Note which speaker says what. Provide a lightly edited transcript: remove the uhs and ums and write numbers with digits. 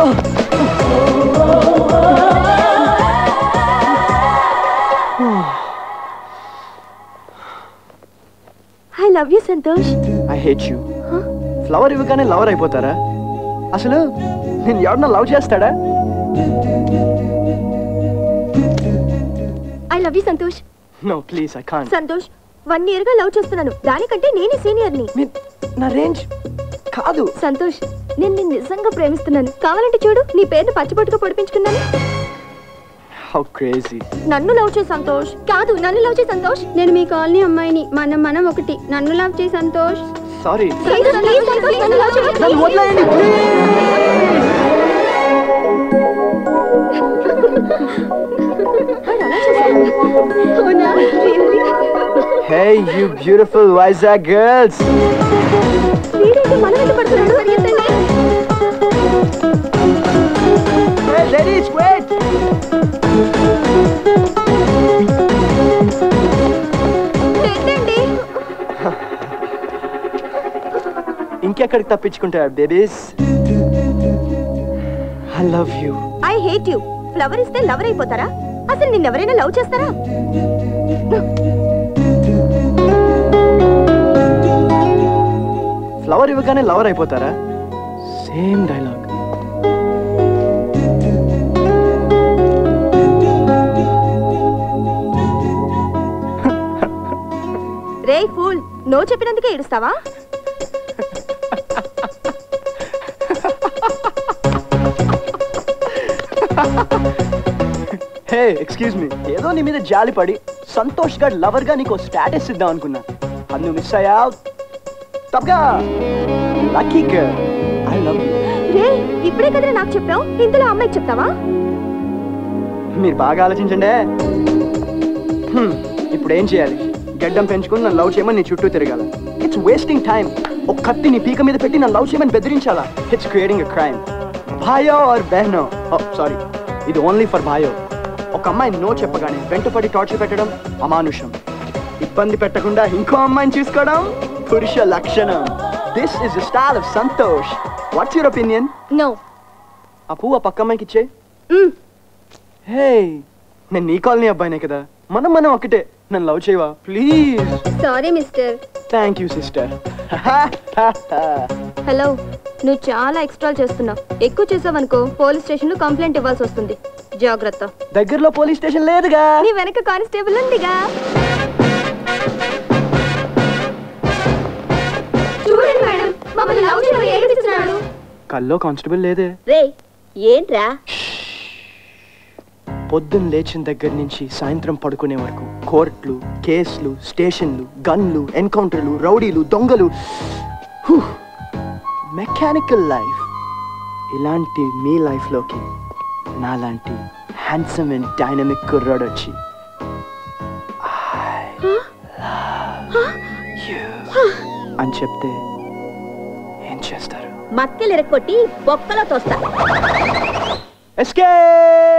Speaker 1: I love you, Santosh.
Speaker 2: I hate you. Flower ఇవ్వగానే lover అయిపోతారా? అసలు నేను ఎవరన్నా లవ్ చేస్తాడా?
Speaker 1: I love you, Santosh.
Speaker 2: No, please, I can't.
Speaker 1: Santosh, 1 year గా లవ్ చేస్తున్నాను. దానికంటే నేనే సీనియర్ని.
Speaker 2: నా రేంజ్ కాదు.
Speaker 1: సంతోష్, నేను నిన్ను నిజంగా ప్రేమిస్తున్నాను. కావాలంటే చూడు, నీ పేరుని పచ్చబొట్టుగా పొడిపించుకున్నాను.
Speaker 2: How crazy.
Speaker 1: నన్ను లవ్ చేయి సంతోష్. కాదు, నన్ను లవ్ చేయి సంతోష్. నేను మీ కాలనీ అమ్మాయిని. మనం ఒకటి. నన్ను లవ్ చేయి సంతోష్.
Speaker 2: సారీ.
Speaker 1: నన్ను లవ్ చేయి.
Speaker 2: నన్ను వదిలేయండి please. Hey, you beautiful Vizag girls. Hey, ladies, wait. ఇంకెక్కడికి తప్పించుకుంటారు babies? I love you.
Speaker 1: I hate you. Flower ఇస్తే లవర్ అయిపోతారా? అసలు నిన్నెవరైనా లవ్ చేస్తారా?
Speaker 2: ఫ్లవర్ ఇవ్వగానే లవర్ అయిపోతారా? Same dialogue.
Speaker 1: రే ఫూల్, నో చెప్పినందుకే ఏడుస్తావా?
Speaker 2: Hey, excuse me. ఏదో నీ మీద జాలిపడి సంతోష్ గారు లవర్ గా నీకు స్టేటస్ ఇద్దాం అనుకున్నా. అది నువ్వు మిస్ అయ్యావు. తప్పగా. Lucky girl. I love you.
Speaker 1: రే, ఇప్పుడే కదా నాకు చెప్పావు, ఇంతలో అమ్మాయికి చెప్తావా?
Speaker 2: మీరు బాగా ఆలోచించండి. ఇప్పుడు ఏం చేయాలి? గడ్డం పెంచుకుని నన్ను లవ్ చేయమని నీ చుట్టూ తిరగాల. It's wasting time. ఒక కత్తి నీ పీక మీద పెట్టి నన్ను లవ్ చేయమని బెదిరించాలా? It's creating a crime. భాయో ఆర్ బెహనో, సారీ, ఇది ఓన్లీ ఫర్ భాయో. ఒక అమ్మాయి నో చెప్పగానే వెంటపడి టార్చర్ పెట్టడం అమానుషం. ఇబ్బంది పెట్టకుండా ఇంకో అమ్మాయిని చూసుకోవడం పురుష లక్షణం. This is the style of Santosh. What's your opinion?
Speaker 1: No.
Speaker 2: ఆ పువ్వు ఆ పక్క అమ్మాయికి ఇచ్చే. హే, నేను నీ కాలనీ అబ్బాయినే కదా, మనం ఒకటే. నన్ను లవ్ చేయవా please?
Speaker 1: Sorry mister.
Speaker 2: Thank you sister.
Speaker 1: Hello, నువ్వు చాలా ఎక్స్ట్రా చేస్తున్నావు. ఎక్కువ చేసావనుకో పోలీస్ స్టేషన్ లో కంప్లైంట్ ఇవ్వాల్సి వస్తుంది. జాగ్రత్త.
Speaker 2: దగ్గరలో పోలీస్ స్టేషన్ లేదుగా.
Speaker 1: నీ వెనక కానిస్టేబుల్ ఉందిగా. చూడండి మేడం, మమ్మల్ని లవ్ చేయమని ఏడిపిస్తున్నాడు.
Speaker 2: కల్లో కానిస్టేబుల్ లేదే.
Speaker 1: రే, ఏంట్రా?
Speaker 2: పొద్దున్న లేచిన దగ్గర నుంచి సాయంత్రం పడుకునే వరకు కోర్టులు, కేసులు, స్టేషన్లు, గన్లు, ఎన్కౌంటర్లు, రౌడీలు, దొంగలు, మెకానికల్ లైఫ్. ఇలాంటి మీ లైఫ్లోకి నాలాంటి హ్యాండ్సమ్ అండ్ డైనమిక్ కుర్రాడు వచ్చి అని చెప్తే ఏం చేస్తారు?
Speaker 1: మక్కెలు ఎరక్కొట్టి బొక్కలో తోస్తా.
Speaker 2: ఎస్కేప్.